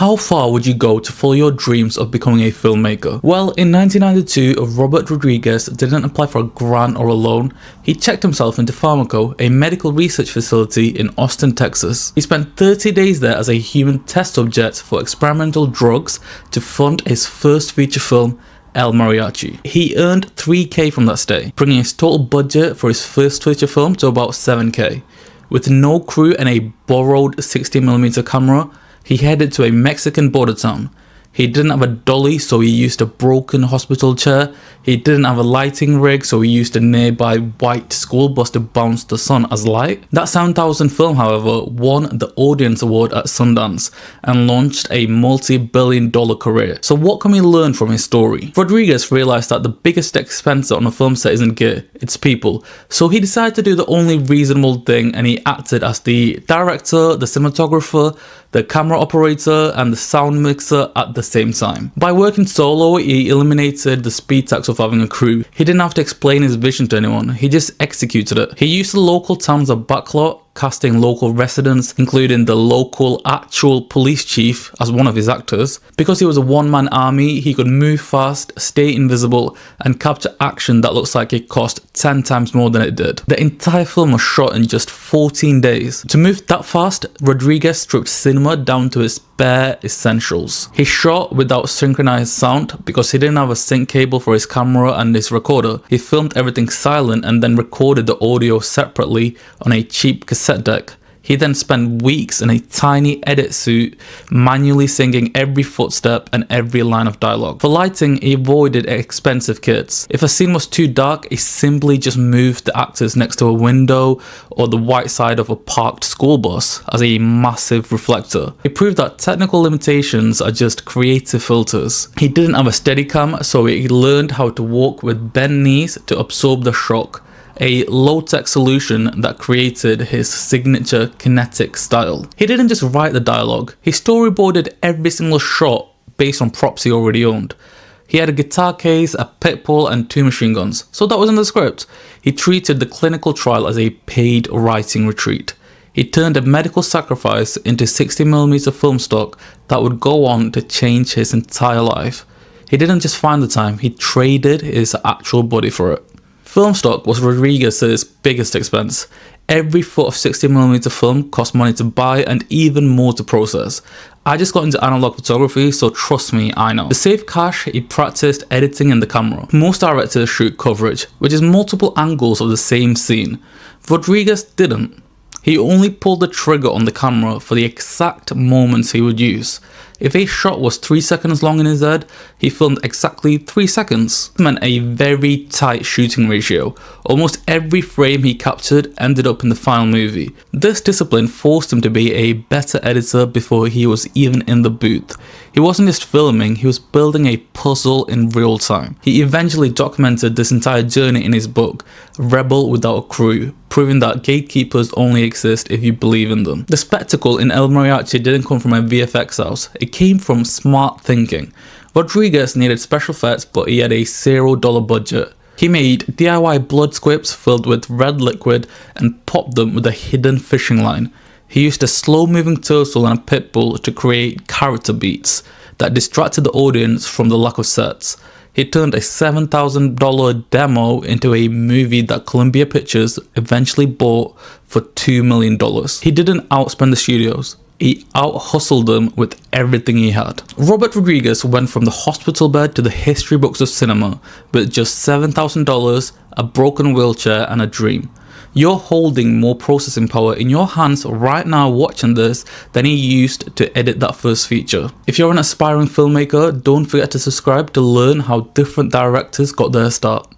How far would you go to follow your dreams of becoming a filmmaker? Well, in 1992, Robert Rodriguez didn't apply for a grant or a loan. He checked himself into Pharmaco, a medical research facility in Austin, Texas. He spent 30 days there as a human test subject for experimental drugs to fund his first feature film, El Mariachi. He earned $3,000 from that stay, bringing his total budget for his first feature film to about $7,000. With no crew and a borrowed 60mm camera, he headed to a Mexican border town. He didn't have a dolly, so he used a broken hospital chair. He didn't have a lighting rig, so he used a nearby white school bus to bounce the sun as light. That 7,000 film, however, won the Audience Award at Sundance and launched a multi-billion-dollar career. So what can we learn from his story? Rodriguez realized that the biggest expense on a film set isn't gear, it's people. So he decided to do the only reasonable thing, and he acted as the director, the cinematographer, the camera operator, and the sound mixer at the same time. By working solo, he eliminated the speed tax of having a crew. He didn't have to explain his vision to anyone, he just executed it. He used the local town as a backlot, casting local residents, including the local actual police chief as one of his actors. Because he was a one-man army, he could move fast, stay invisible, and capture action that looks like it cost 10 times more than it did. The entire film was shot in just 14 days. To move that fast, Rodriguez stripped cinema down to its bare essentials. He shot without synchronized sound because he didn't have a sync cable for his camera and his recorder. He filmed everything silent and then recorded the audio separately on a cheap cassette deck. He then spent weeks in a tiny edit suite, manually singing every footstep and every line of dialogue. For lighting, he avoided expensive kits. If a scene was too dark, he simply just moved the actors next to a window or the white side of a parked school bus as a massive reflector. He proved that technical limitations are just creative filters. He didn't have a Steadicam, so he learned how to walk with bent knees to absorb the shock. A low-tech solution that created his signature kinetic style. He didn't just write the dialogue, he storyboarded every single shot based on props he already owned. He had a guitar case, a pit bull, and 2 machine guns, so that was in the script. He treated the clinical trial as a paid writing retreat. He turned a medical sacrifice into 60mm film stock that would go on to change his entire life. He didn't just find the time, he traded his actual body for it. Film stock was Rodriguez's biggest expense. Every foot of 60mm film cost money to buy and even more to process. I just got into analog photography, so trust me, I know. To save cash, he practiced editing in the camera. Most directors shoot coverage, which is multiple angles of the same scene. Rodriguez didn't. He only pulled the trigger on the camera for the exact moments he would use. If a shot was 3 seconds long in his head, he filmed exactly 3 seconds. This meant a very tight shooting ratio. Almost every frame he captured ended up in the final movie. This discipline forced him to be a better editor before he was even in the booth. He wasn't just filming, he was building a puzzle in real time. He eventually documented this entire journey in his book, Rebel Without a Crew, proving that gatekeepers only exist if you believe in them. The spectacle in El Mariachi didn't come from a VFX house, it came from smart thinking. Rodriguez needed special effects, but he had a $0 budget. He made DIY blood squibs filled with red liquid and popped them with a hidden fishing line. He used a slow-moving turtle and a pit bull to create character beats that distracted the audience from the lack of sets. He turned a $7,000 demo into a movie that Columbia Pictures eventually bought for $2 million. He didn't outspend the studios. He out-hustled them with everything he had. Robert Rodriguez went from the hospital bed to the history books of cinema with just $7,000, a broken wheelchair, and a dream. You're holding more processing power in your hands right now watching this than he used to edit that first feature. If you're an aspiring filmmaker, don't forget to subscribe to learn how different directors got their start.